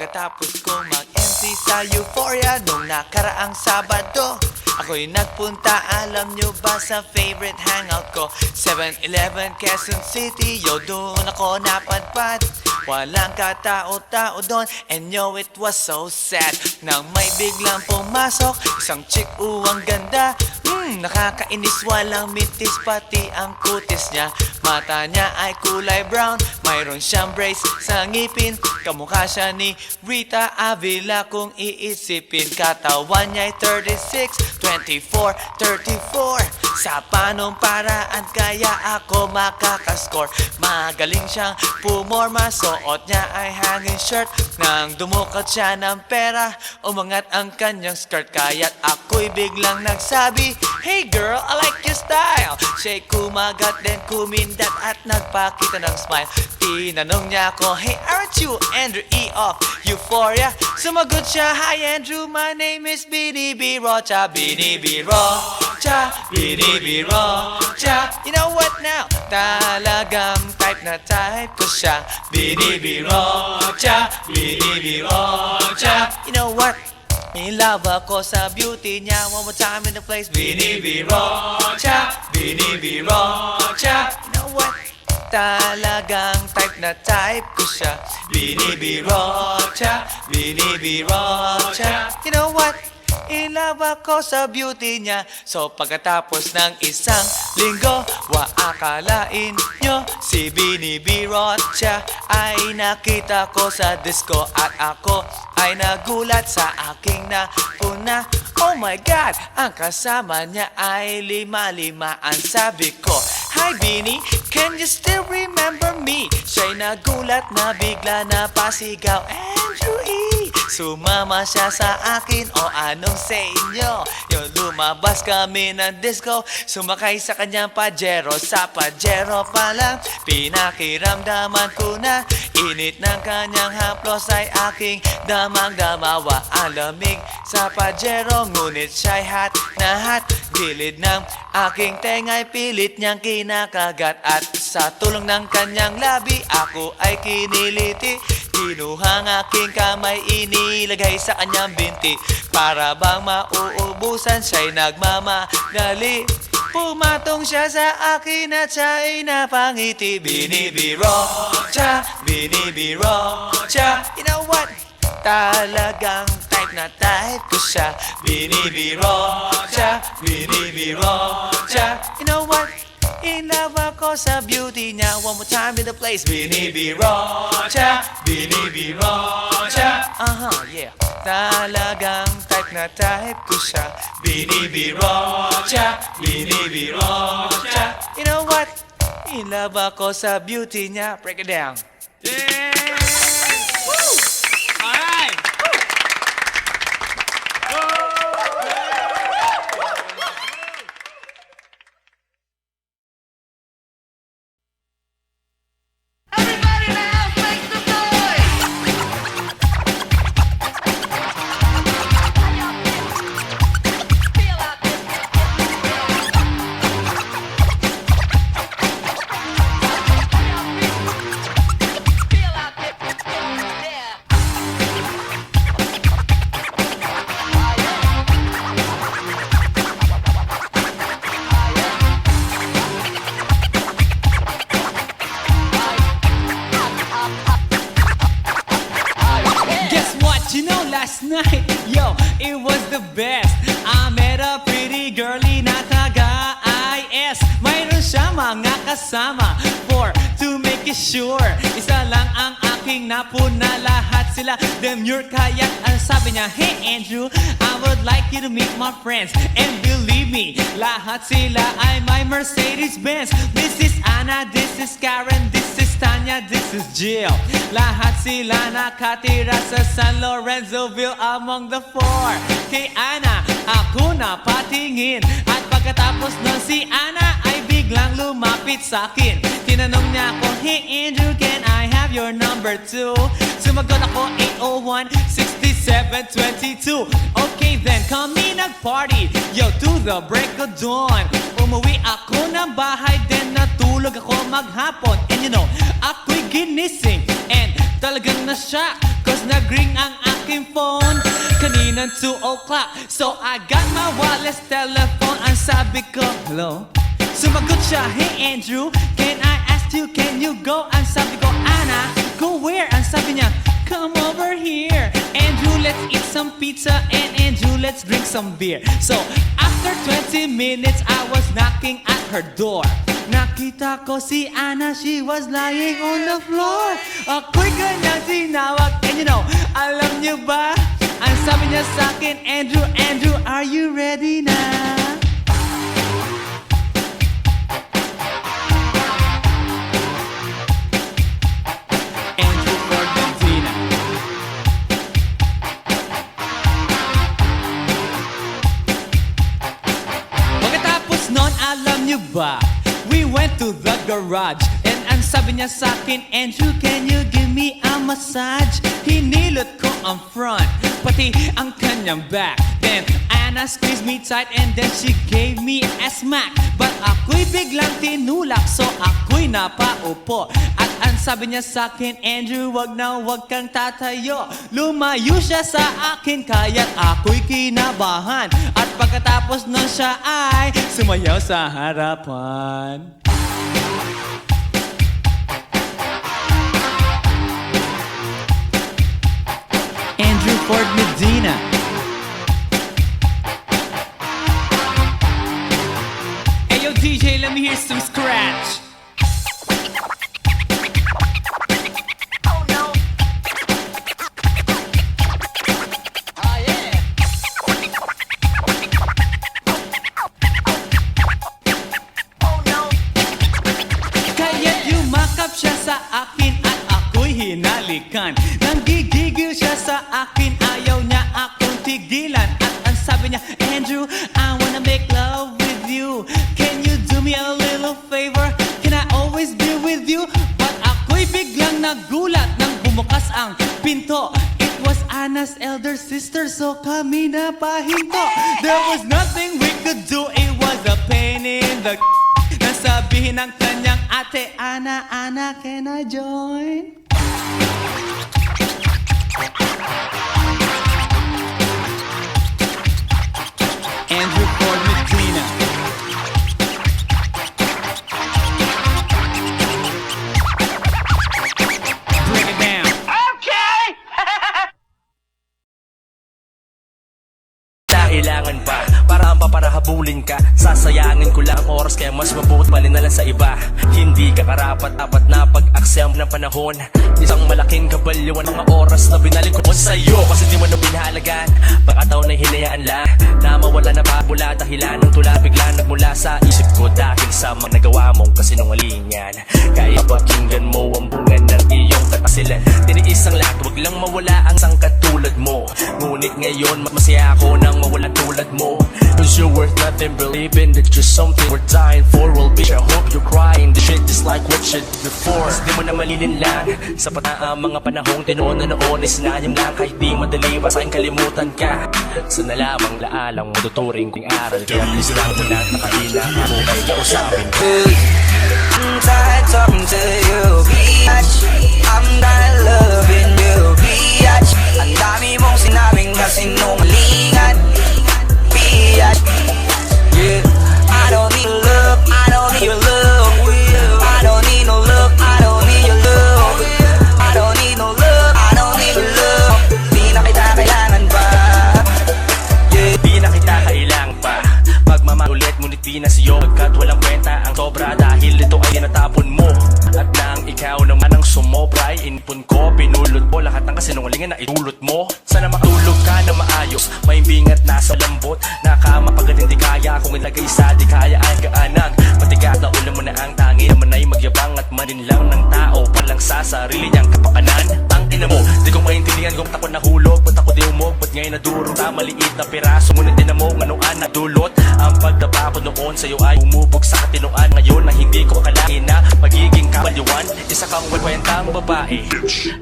pagkatapos kong mag-MC sa Euphoria nung nakaraang Sabado. Ako'y nagpunta, alam nyo ba, sa favorite hangout ko, 7-Eleven, Quezon City. Yo, doon ako napadpad, walang katao-tao doon. And yo, it was so sad nang may biglang pumasok isang chick, ang ganda. Nakakainis, walang mintis, pati ang kutis niya. Mata niya ay kulay brown, mayroon siyang brace sa ngipin. Kamukha siya ni Rita Avila kung iisipin. Katawan niya ay 36, 24, 34. Sa panong paraan kaya ako makakascore? Magaling siyang pumorma, suot niya ay hanging shirt. Nang dumukot siya ng pera, umangat ang kanyang skirt. Kaya't ako'y biglang nagsabi, "Hey girl, I like your style." Siya'y kumagat, then kumindat at nagpakita ng smile. Tinanong niya ako, "Hey, aren't you Andrew E. of Euphoria?" Sumagot siya, "Hi Andrew, my name is Bini B. Rocha." Bini B. Rocha, Bini B. Rocha. You know what now? Talagang type na type ko siya. Bini B. Rocha, Bini B. Rocha. You know what? In love ako sa beauty niya. One more time in the place. Bini B. Rocha, Bini B. Rocha. You know what? Talagang type na type ko siya. Bini B. Rocha, Bini B. Rocha. You know what? In love ako sa beauty niya. So pagkatapos ng isang linggo, akalain nyo si Bini B. Rocha ay nakita ko sa disco. At ako ay nagulat sa aking napuna. Oh my God, ang kasama niya ay lima-limaan. Sabi ko, "Hi Bini, can you still remember me?" Siya'y nagulat na bigla na pasigaw, "Andrew E." Sumama siya sa akin, o anong sa inyo? Yung lumabas kami ng disco, sumakay sa kanyang Pajero. Sa Pajero pa lang, pinakiramdaman ko na init ng kanyang haplos ay aking damang-damawa. Ang lamig sa Pajero, ngunit siya'y hot na hot. Gilid ng aking tenga'y pilit niyang kinakagat. At sa tulong ng kanyang labi, ako ay kiniliti. Kinuha ang aking kamay, inilagay sa kanyang binti. Para bang mauubusan, siya'y nagmamagali. Pumatong siya sa akin at siya'y napangiti. Bini B. Rocha, Bini B. Rocha. You know what? Talagang type na type ko siya. Bini B. Rocha, Bini B. Rocha. You know what? In love ako sa beauty niya. One more time in the place. Bini B. Rocha, Bini B. Rocha. Yeah. Talagang type na type ko siya. Bini B. Rocha, Bini B. Rocha. You know what? In love ako sa beauty niya. Break it down. Yeah! Woo! All right! Last night, yo, it was the best. I met a pretty girlie na taga-IS. Mayroon siya mga kasama to make it sure. Isa lang ang aking napuna, lahat sila demure. Kaya't ang sabi niya, "Hey Andrew, I would like you to meet my friends." And believe me, lahat sila ay my Mercedes-Benz. This is Anna, this is Karen, this is Tanya, this is Jill. Lahat sila nakatira sa San Lorenzoville among the four. Kay Ana, ako na patingin. At pagkatapos ng si Ana ay biglang lumapit sa akin. Tinanong niya ako, "Hey Andrew, can I have your number too?" Sumagot ako, 801-6722. Okay then, kami nag-party, yo, to the break of dawn. Umuwi ako ng bahay, then natulog ako maghapon. And you know, ako'y ginising and talagang na-shock Cause nag-ring ang aking phone kaninang 2 o'clock. So I got my wireless telephone. Ang sabi ko, hello? Sumagot siya, hey Andrew, can I ask you, can you go? Ang sabi ko, Anna, go where? Ang sabi niya, come over here. Andrew, let's eat some pizza. And Andrew, let's drink some beer. So after 20 minutes, I was knocking at her door. Nakita ko si Anna, she was lying on the floor. Ako'y kanyang tinawag, and you know, alam niyo ba? Ang sabi niya sa akin, Andrew, Andrew, are you ready na? Andrew for Medina. Pagkatapos nun, alam niyo ba? We went to the garage and ang sabi niya sa akin, Andrew, can you give me a massage? Hinilot ko ang front, pati ang kanyang back. Then Anna squeezed me tight and then she gave me a smack. But ako'y biglang tinulak, so ako'y napaupo. At ang sabi niya sa akin, Andrew, wag na wag kang tatayo. Lumayo siya sa akin, kaya't ako'y kinabahan. At pagkatapos nun siya ay sumayaw sa harapan. Andrew Ford Medina. Hey yo DJ, let me hear some scratch. Oh no. Oh yeah. Oh no. Kaya't yumakap siya sa akin at ako'y hinalikan. Nanggigigil siya sa akin, ayaw niya akong tigilan. At ang sabi niya, Andrew, I wanna make love with you. Can you do me a little favor? Can I always be with you? But ako'y biglang nagulat nang bumukas ang pinto. It was Anna's elder sister, so kami na pahinto. There was nothing we could do, it was a pain in the nasabihin ng kanyang ate, Anna, Anna, can I join? Andrew Ford Medina. Break it down. Kailangan pa para habulin ka. Sasayangin ko lang ang oras, kaya mas mabuti bali na lang sa iba. Hindi ka karapat-dapat na pag-aksam ng panahon. Isang malaking kabalyuan ng mga oras na binalik ko sa'yo. Kasi di mo na binahalagan, pagkataon na hinayaan lang na mawala na pabula. Dahilan ng tula bigla nagmula sa isip ko dahil sa mga nagawa mong kasinungalingan. Kaya pakinggan mo ang bunga ng iyong katasilan. Tiniis ang lahat, wag lang mawala ang isang katulad mo. Ngunit ngayon masaya ako nang mawala tulad mo. Cause you're worth nothing, believing that you're something we're dying for. Well bitch, I hope you're crying the shit just like what you did before. Di mo na malilin lang, sapat na ang mga panahong tinoon na noon ay sinayang lang. Kahit di madali pa sa'kin kalimutan ka. Sana lamang laalang matuturing kong aral. Kaya please lang mo lang nakahila ako ay kausapin ko. I'm tired talking to you, bitch. I'm done loving you, bitch. Ang dami mong sinabing kasinungalingan, bitch. Yeah, I don't need love, I don't need your love. I don't need no love, I don't need your love. I don't need no love, I don't need your love. Di na kita kailangan pa. Yeah, Di na kita kailangan pa pagmamahal ulit, ngunit di na sa'yo. Pagkat walang kwenta ang sobra dahil ito ay natapon mo. At nang ikaw naman ang sumobra ay inipon ko, pinulot mo lahat ng kasinungalingan na itulot mo. Sana makatulog ka na maayos, may bingat nasa lambot. Nakama pagkat hindi kaya, kung ilagay sa di kaya ay kaanag. Patigat na ulam mo na ang tangi naman ay magyabang at maninlang ng tao palang sa sarili niyang kapakanan. Ang ina mo, di ko maintindihan kung tako nahulog, ba't ako di umog, ba't ngayon nadurog sa maliit na piraso. Ngunit din mo anong anadulot. Ang pagdapa ko noon sa'yo ay umubog sa katinuan. Ngayon na hindi ko akalain na magiging kabalyuan. Isa kang kwentang babae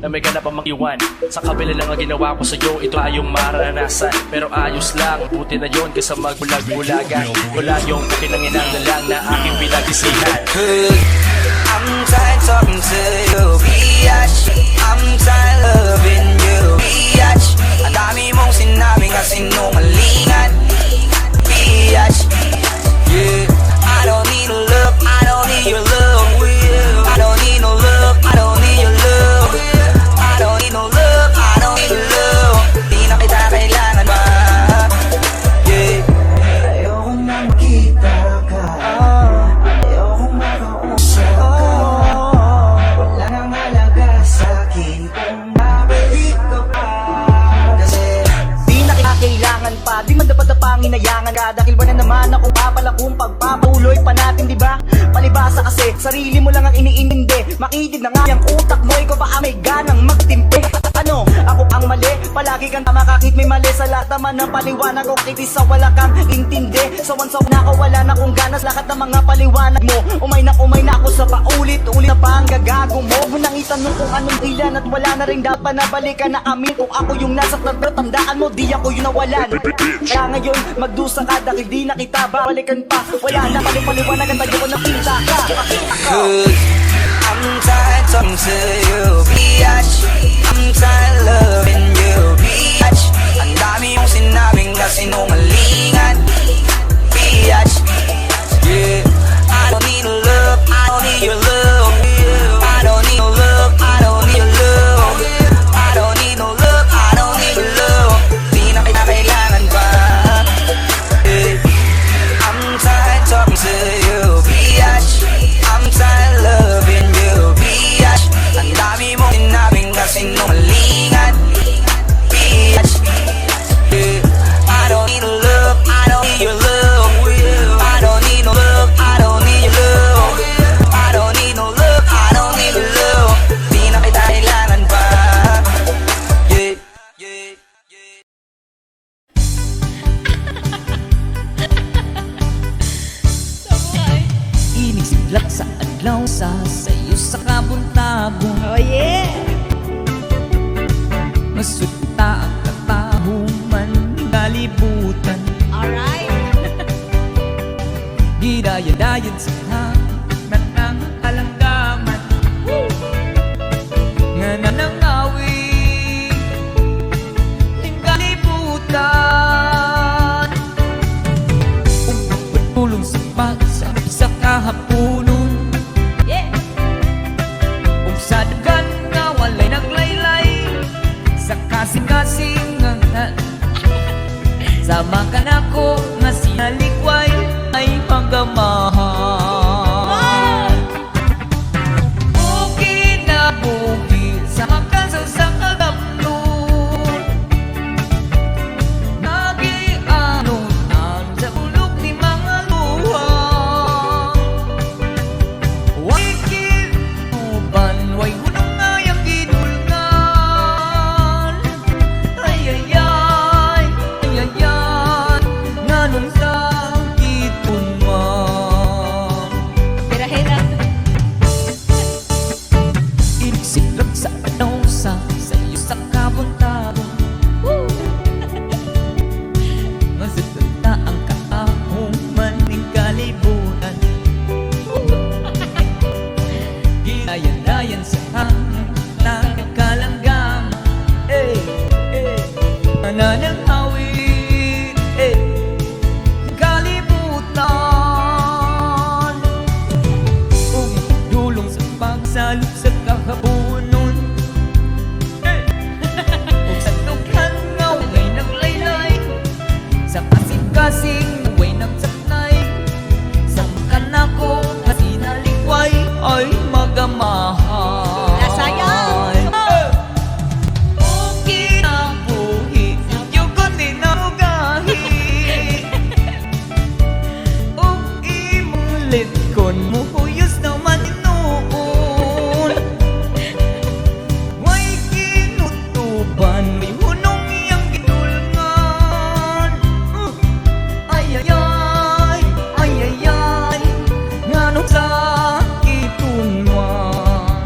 na may ganap ang mag-iwan. Sa kabila lang ang ginawa ko sa'yo, ito ay yung maranasan. Pero ayos lang, buti na yon kaysa magbulag-bulagan. Wala yung pinanginang na lang na aking pinag-isihan. I'm tired talking to you, bitch. I'm tired loving you, kailangan ka. Dahil ba na naman ako papala kung pagpapatuloy pa natin, di ba? Palibasa kasi, sarili mo lang ang iniintindi. Makitid na nga yung utak mo, ikaw ba may ganang magtimpi? Ano? Ako ang mali, palagi kang tama kahit may mali. Sa lahat naman ng paliwanag ko, kitis sa wala kang intindi. Sawan-saw na ako, wala na kong ganas. Lahat ng mga paliwanag mo, umay na ako sa paulit-ulit na pa ang gagago mo. Huwag mo nang itanong kung anong ilan at wala na rin dapat na balikan na amin. Kung ako yung nasa tatlo, tandaan mo, di ako yung nawalan. Kaya ngayon, magdusa ka dahil di na kita balikan pa. Wala na paliwaliwanag ang tayo ko na pinta ka. Cause I'm tired talking to you, biatch. I'm tired loving you, biatch. Ang dami mong sinabing kasinungalingan, biatch. Yeah, I don't need a love, I don't need your love. I don't need no love, I don't need your love. I don't need no love, I don't need your love. Di na kita kailangan pa. Yeah, I'm tired talking to you, biatch. I'm tired loving you, biatch. Ang dami mong sinabing kasinungalingan, biatch. Yeah, I don't need no love, I don't need your love. I don't need no love, I don't need your love. I don't need no love, I don't need your love. Di na kita kailangan pa. Yeah, yeah, yeah. Inig siglat sa adlaw sa sayo sa kabuntabong. Oh yeah! Masuta ang katahuman kalibutan. Alright! Gidaya-dayan sa hangin ng alanggaman. Nga nanangawin ng kalibutan. Pagpatulong sa pagsabi sa kahapunon. Yeah! Kung sa dagan nga walay naglaylay sa kasing-kasingan. Sama ka na ko nga sinalikway ay pagamahal. Okay na buhi sa makasaw sa kagapnon. Nagi-anon-anon sa bulok ni mga luha. Way kinuban, way hunong nga yung ginulngan. Ay-ay-ay, ay-ay-ay, nganong sakitun man. Hira-hira! Isiglag sa ano sa sayo sa kabuntabong. Masaganda ang kaahuman ng kalibutan. Ginayan-dayan sa hangin ng kalanggam. Eh, eh, nananangawin, eh, kalibutan. Dulong sa pagsalip sa kahabunon. Kung sa tughan nga way naglaylay, sa kasing-kasing way nagsaknay, sa makanako na sinalikway ay magamahal. Nasayang! Okay na buhi, yung kundi na ugahi. Ug imulit kon mo huyos naman inuun. Way kinutuban, may hunong iyang ginulngan. Ay-ay-ay, ay-ay-ay, nganong sakitun man.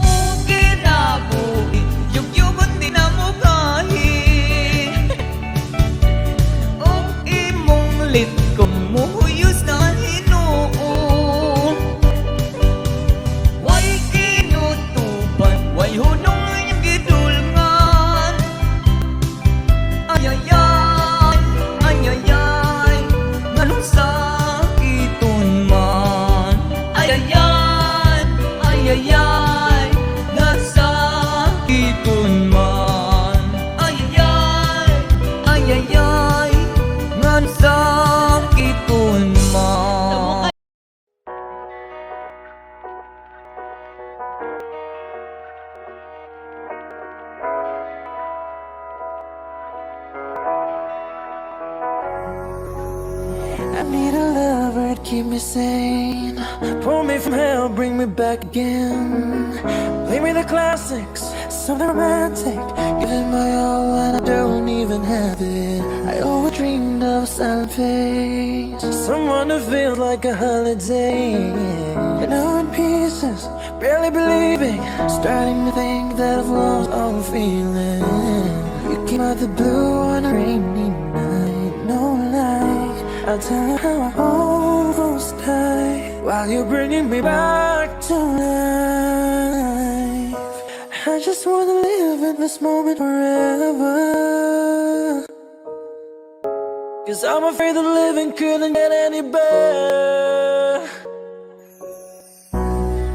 Okay na buhi, yugyugon di na mugahi. Ug imong litkon mo huyos na hinuon. Way kinutuban, way hunong iyang gidulngan. Ay-ay-ay, ay-ay-ay, nganong sakitun man. Ay-ay-ay, ay-ay-ay, nasakitun man. Ay-ay-ay, ay-ay-ay, nganong sakitun man. keep me sane. Pull me from hell, bring me back again. Play me the classics, something romantic. Give it my all when I don't even have it. I always dreamed of a silent face, someone who feels like a holiday. You know, in pieces, barely believing, starting to think that I've lost all feeling. You came out the blue on a rainy night, no lie. I'll tell you how I almost died while you're bringing me back to life. I just wanna live in this moment forever, 'cause I'm afraid that living couldn't get any better.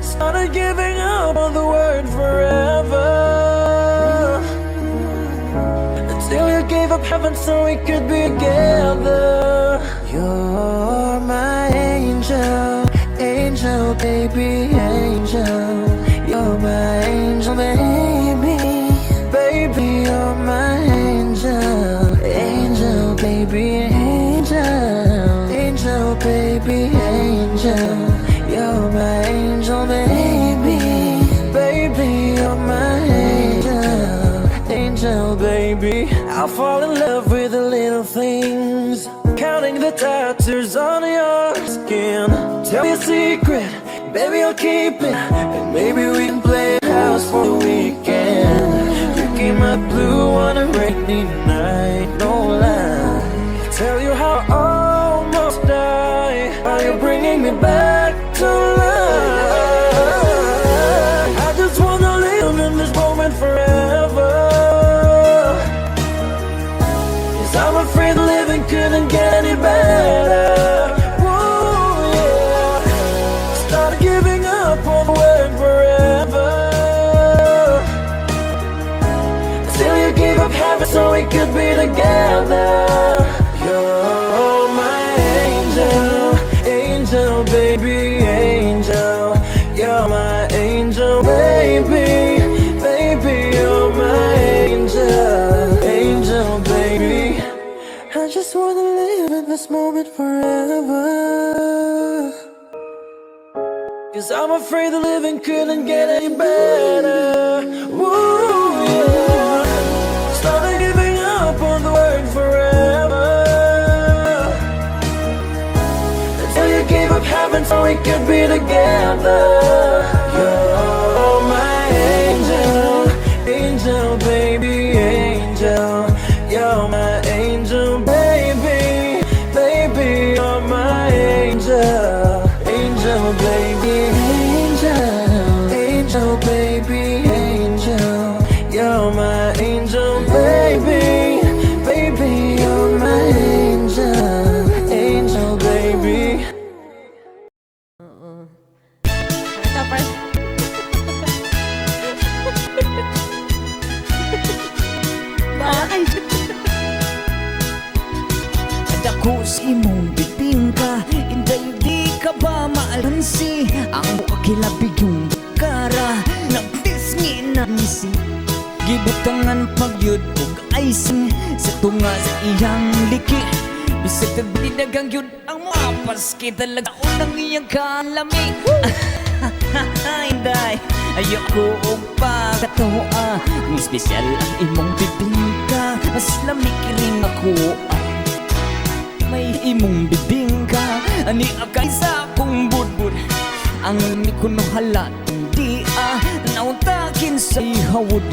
Started giving up on the word forever, until you gave up heaven so we could be together. You're my angel, angel, baby, angel. You're my angel, baby, baby, you're my angel, angel, baby, angel, angel, baby, angel. You're my angel, baby, baby, you're my angel, angel, baby. I'll fall in love with the little things, counting the tattoos on your skin. Tell me a secret, baby, I'll keep it, and maybe we can play house for the weekend. You came out blue on a rainy night, no lie. Tell you how I almost died while you're bringing me back to life. I just wanna live in this moment forever, 'cause I'm afraid living couldn't get any better. Whoa, yeah. Started giving up on the word forever, till you gave up heaven so we could be together. You're my angel, angel, baby, angel. You're my angel, baby, baby, you're my angel, angel, baby. I just wanna live in this moment forever, 'cause I'm afraid the living couldn't get any better. Woo, yeah. Started giving up on the word forever, until you gave up heaven so we could be together. You're my angel, angel, baby, angel. You're my angel, baby, baby, you're my angel, angel, baby, angel, angel, baby, angel. You're my angel, baby, baby, you're my angel, angel, baby. Ito, first. Bakit? Dako si mong bibingka, inday di ka ba maalansi? Ang kilabig yung kara, nagtisngi na nisi. Gibutangan pagyud ug icing sa tunga sa iyang liki. Bisag tagbidagang yun ang mapas kita talaga unang iyang kalami. Inday, ayoko og pagkatuwa, kung espesyal ang imong bibingka, mas lamig rin ako. May imong bibingka, ani akay sa akong budbud. Ang mikuno halat, hindi nautakin sa ihawod.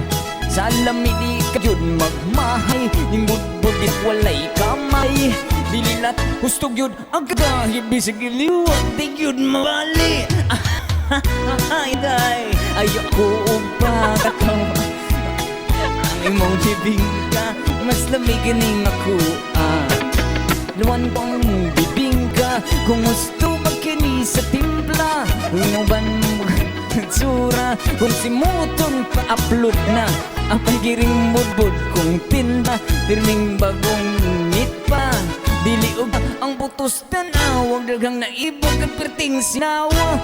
Sa lami di kadyod magmahay, ning budbud it walay kamay. Dililat hustog yun ang kadahid, bisig iliwag di yun mabali. Ay, ayoko pagkatawa, ang imong bibingka, mas lamig ning ako. Luwan pang bibingka, kung gusto magkini sa timpla. Unuban mo tsura, kung simuton pa-upload na. Ang pagiring budbud kung tinda, pirming bagong ngit pa. Diliog ang putos na nawag, daghang naibog ang perting sinawa.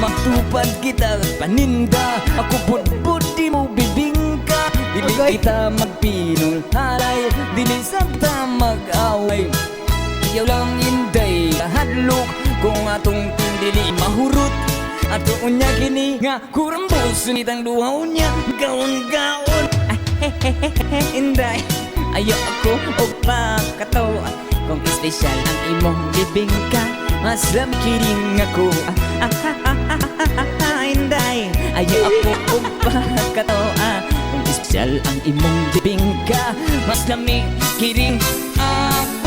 Magtupa Upad kita paninda, ako budbud di mo bibingka. Dili kita magpinong halay, dili sabta mag-away. Iyaw lang inday kahadlok, kung atong tindili mahurot. Ato unya kini nga kurambos, sunitang duhaw niya gaon-gaon. Inday, ayo ako og pakatawa. Kung espesyal ang imong bibingka, mas lamkiring ako. Inday, ayo ako og pakatawa. Kung espesyal ang imong bibingka, mas lamkiring ako.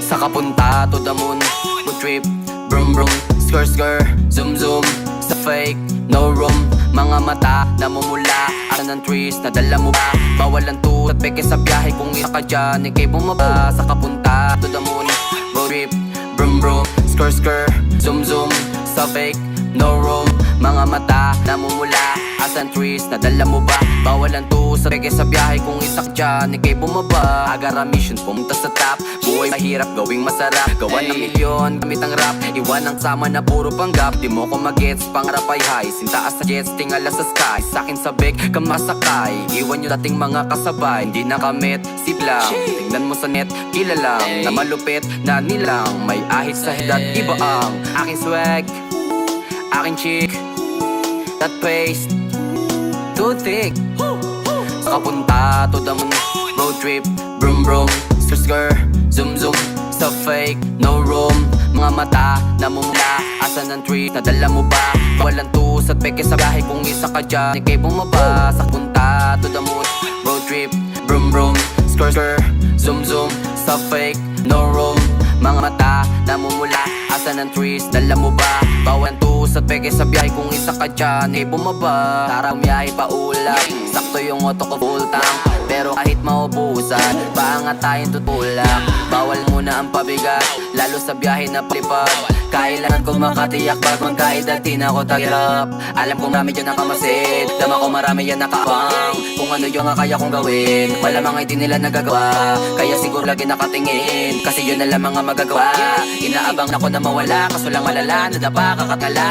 Saka punta to the moon, good trip, brum brum, skr skr, zoom zoom, sa fake, no room. Mga mata namumula, asan ng trees, nadala mo ba? Bawal ang at peke sa biyahe, kung isa ka dyan, ikay bumaba. Saka punta to the moon, road trip, brum brum, skr skr, zoom zoom, sa fake, no room. Mga mata namumula, asan trees, nadala mo ba? Bawal ang sa peke sa biyahe, kung isa ka dyan, ikay bumaba. Agara mission, pumunta sa top. Buhay mahirap, gawing masarap. Gawa ng milyon, gamit ang rap. Iwan ang sama na puro panggap. Di mo ko magets, pangarap ay high. Sintaas sa jets, tingala sa sky. Sakin sa big, kamasakay. Iwan yung dating mga kasabay. Hindi nakamit, sip lang. Tingnan mo sa net, kilalang na malupit na nilang. May ahit sa hidat, iba ang aking swag, aking chick, that paste, too thick. Saka punta to the moon, road trip, brum brum, skr skr, zoom zoom, sa fake, no room. Mga mata namumula, asan ng tree, nadala mo ba? Walang at peke sa biyahe, kung isa ka dyan, ikay bumaba. Sa punta to the moon, road trip, brum brum, skr skr, zoom zoom, sa fake, no room. Mga mata namumula, asan ng trees, dala mo ba? Bawal at peke sa biyahe, kung isa ka dyan, ikay bumaba. Tara umiyahe pa ulap, sakto yung auto ko full tank. Pero kahit maubusan, paangat tayong tutulak. Bawal muna ang pabigat, lalo sa biyahe na palipad. Kailangan ko makatiyak bagong kahit dati na ako tagirap. Alam ko marami dyan nakamasid, dama ko marami yan nakaabang. Kung ano yung kaya kong gawin, malamang ay di nila nagagawa. Kaya siguro lagi nakatingin, kasi yun na lamang ang magagawa. Inaabang na ko na mawala, kaso lang malala, nadapa kakatala.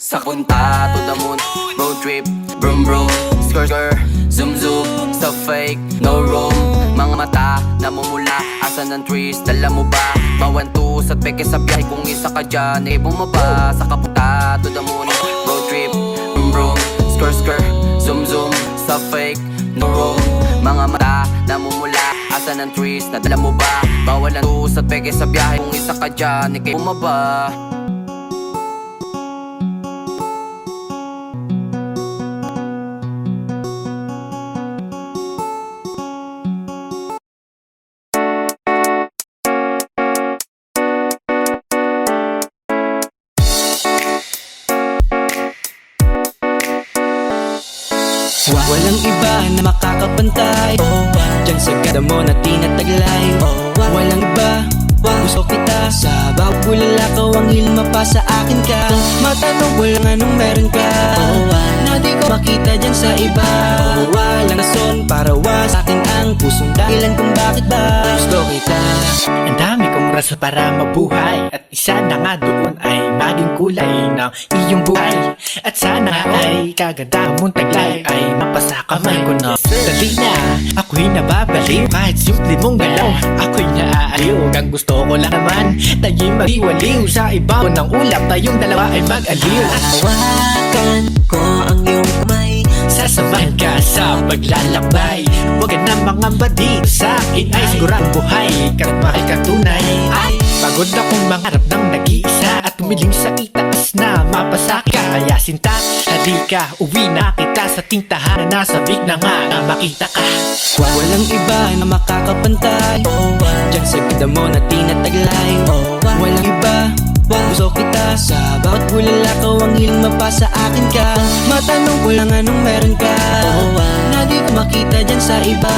Sa punta to the moon, road trip, brum brum, skr skr, zoom zoom, sa fake, no room. Mga mata namumula, asan ng trees, dala mo ba? Bawal at peke sa biyahe, kung isa ka dyan, ikay bumaba. Sa punta to the moon, road trip, brum brum, skr skr, zoom zoom, sa fake, no room. Mga mata namumula, asan ng trees, nadala mo ba? Bawal at peke sa biyahe, kung isa ka dyan, ikay bumaba. Walang iba na makakapantay, diyan sa ganda mo na tinataglay. Walang iba, gusto kita. Sa bawat bulalakaw ang hilma pa sa akin ka. Matanong walang anong meron ka, na di ko makita dyan sa iba. Walang rason para sa akin ang pusong dahilan kung bakit ba gusto kita. Ang dami kong rason para mabuhay, at isa na nga doon ay maging kulay ng iyong buhay. At sana ay kaganda mong taglay ay mapasakamay ko na. Dali na, ako'y nababaliw, kahit simple mong galaw, ako'y naaaliw. Ang gusto ko lang naman, tayo'y mag-iwaliw. Sa ibabaw ng ulap, tayong dalawa ay mag-aliw. Hawakan ko ang iyong kamay, Sasamahan ka sa paglalakbay. Huwag ka na mangamba dito sa akin ay sigurang buhay kahit mahal ka tunay. Ay, pagod akong mangarap ng nag-iisa at tumiling sa itaas na mapasa ka. Kaya sinta, halika, uwi na kita sa tintahan na nasa big na nga na makita ka. Walang iba na makakapantay, diyan sa ganda mo na tinataglay. Walang iba, gusto kita. Sa bawat bulalakaw ang hiling mapasa akin ka. Matanong ko lang anong meron ka. Na di ko makita dyan sa iba.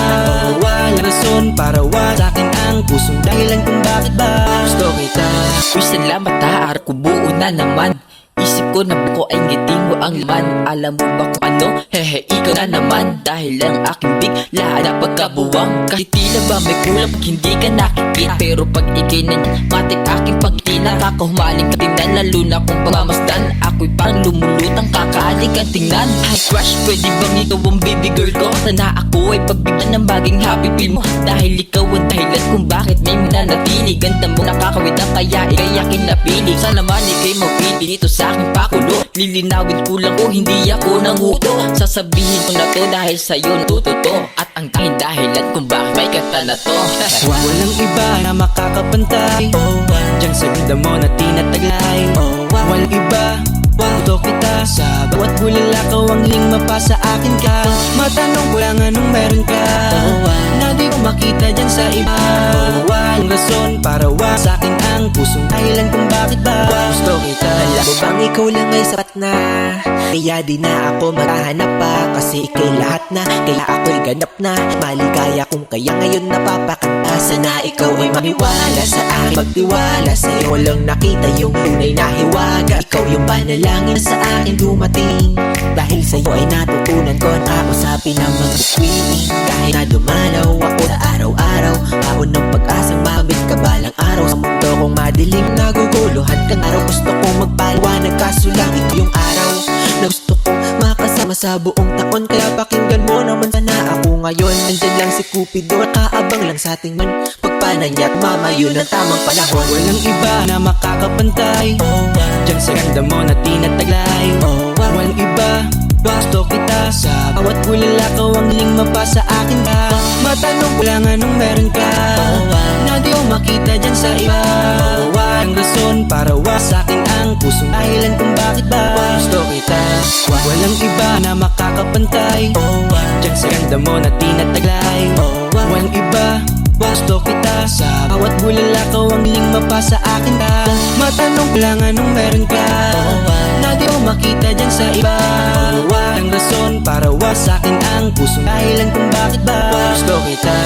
Walang rason para wasakin ang pusong dahilan kung bakit ba gusto kita. Uy, salamat ha, ar ko buo na naman. Isip ko na buko ay ngiting mo ang laman. Alam mo ba kung ano? Hehe, ikaw na naman. Dahil lang aking bigla na pagkabuwang. Kahit tila ba may kulang pag hindi ka nakikita. Pero pag ikay na matik aking pagtina. Kakahumaling ka tingnan, lalo na kung pagmamasdan. Ako'y parang lumulutang kakaaling ka tingnan. Hi crush, pwede bang ikaw ang baby girl ko? Sana ako ay pagbigyan ng baging happy feel mo. Dahil ikaw ang dahilan kung bakit may mananatili. Ganda mo nakakawit ang kaya ikay aking napili. Sana man ikay mapili dito sa aking pakulo. Lilinawin ko lang kung hindi ako nanguto. Sasabihin ko na to dahil sa'yo natututo. At ang tanging dahilan kung bakit may kanta na to. Walang iba na makakapantay. Diyan sa ganda mo na tinataglay. Walang iba, gusto kita. Sa bawat bulalakaw ang hiling mapasa akin ka. Matanong ko lang anong meron ka. Na di ko makita dyan sa iba. Walang rason para wasakin ang pusong dahilan kung bakit ba gusto kita. Alam mo bang ikaw lang ay sapat na. Kaya di na ako maghahanap pa. Kasi ikay lahat na, kaya ako'y ganap na. Maligaya kung kaya ngayon napapakanta. Sana ikaw ay mamiwala sa akin. Magtiwala sa'yo lang nakita yung tunay na hiwaga. Ikaw yung panalangin na sa akin dumating. Dahil sa'yo ay natutunan ko na usapin ang mga bituin. Kahit na dumalaw ako sa araw-araw. Baon ng pag-asang mabit ka balang araw. Sa mundo kong madilim naguguluhan kang araw. Gusto kong magpaliwanag kaso lang ito yung araw na gusto kong makasama sa buong taon. Kaya pakinggan mo naman sana ako ngayon. Nandyan lang si Cupido, nakaabang lang sa ating man. Pagpananya at mamayo ng tamang panahon. Walang iba na makakapantay. Diyan sa ganda mo na tinataglay. Walang iba, gusto kita. Sa bawat bulalakaw ang hiling mapasa akin ka. Matanong ko lang anong meron ka. Na di ko makita dyan sa iba. Walang rason para wasakin ang pusong dahilan kung bakit ba gusto kita. Walang iba na makakapantay. Diyan sa ganda mo na tinataglay. Walang iba, gusto kita. Sa bawat bulalakaw ang hiling mapasa akin ka. Matanong ko lang anong meron ka. Na di ko makita dyan sa iba. Walang rason para wasakin ang pusong dahilan kung bakit ba gusto kita.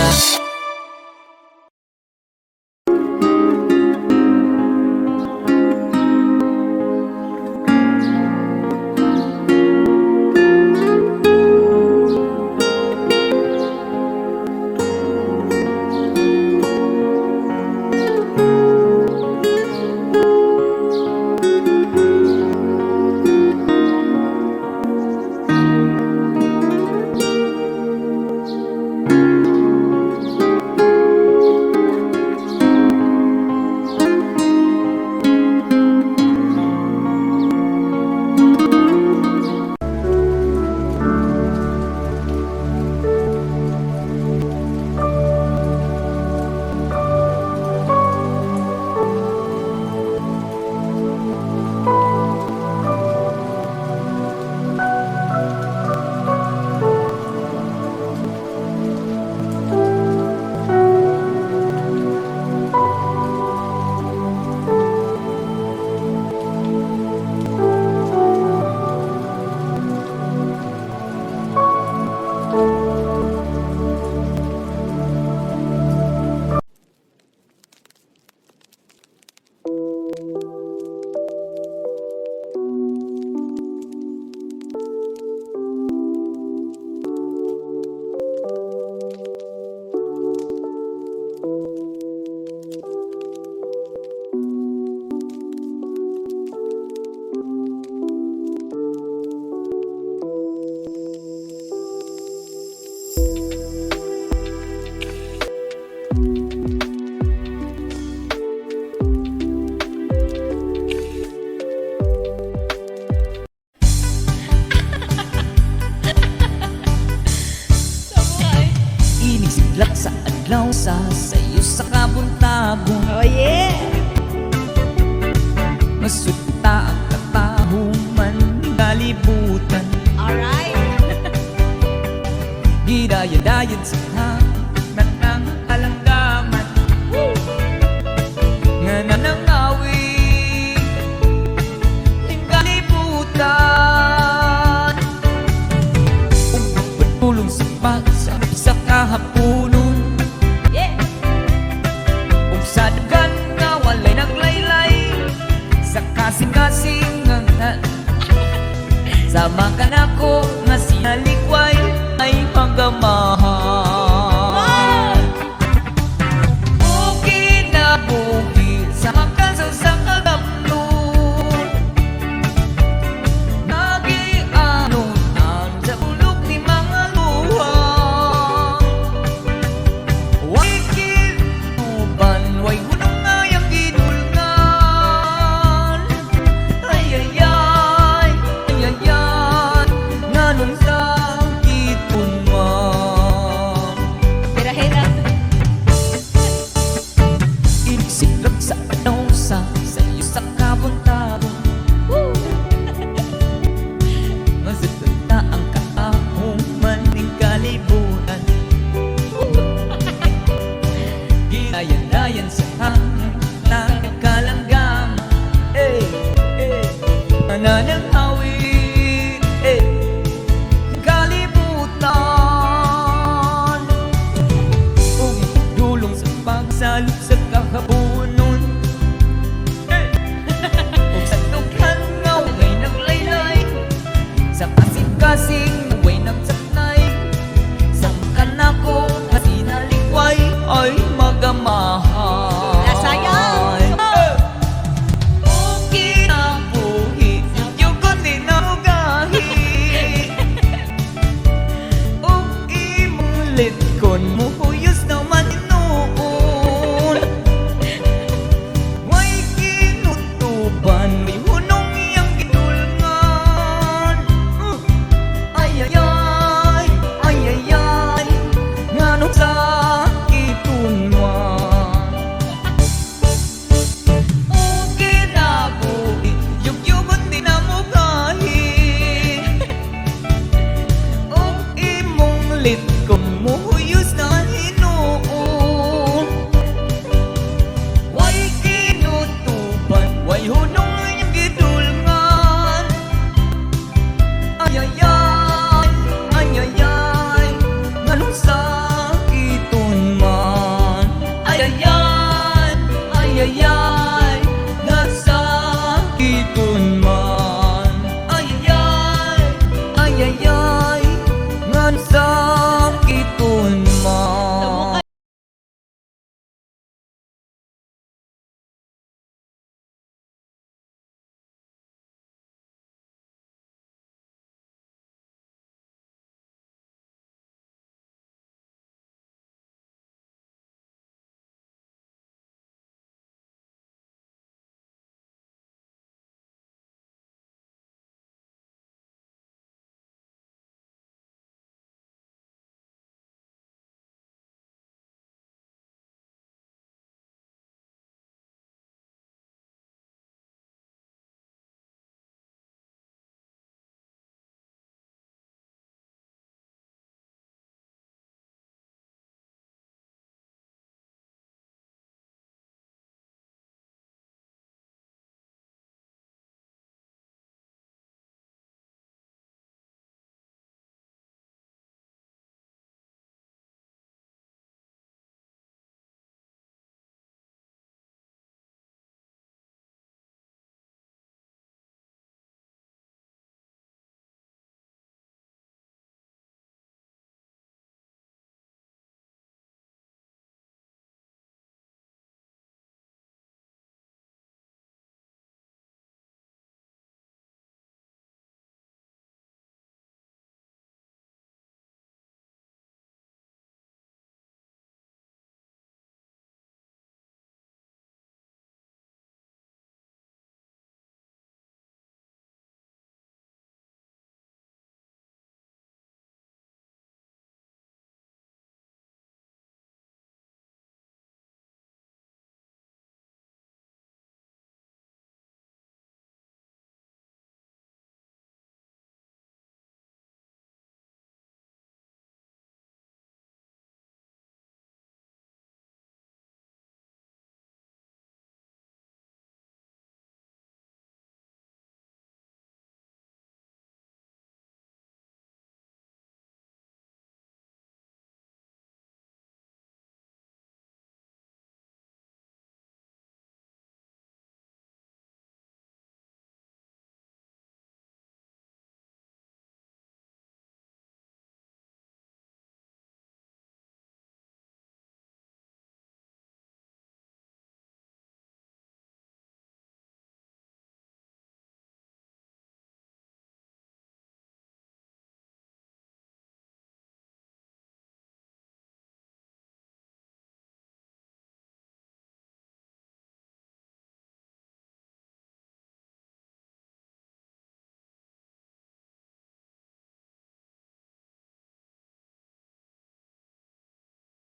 Inig sa adlaw sa sayo sa kabuntabong. Oh yeah! Masuta ang katahuman kalibutan. Alright! Gidaya-dayad sa hangin ng alanggaman. Nga nanangawin Layan-layan sa hangin Nakalanggam Nananangawin Kalimutan Dulong sa pagsalok sa kakabunon Kung sa tukhan nga way naglaylay Sa kasing-kasing way nagsaknay Sa kanako kasi nalikway ay magamahal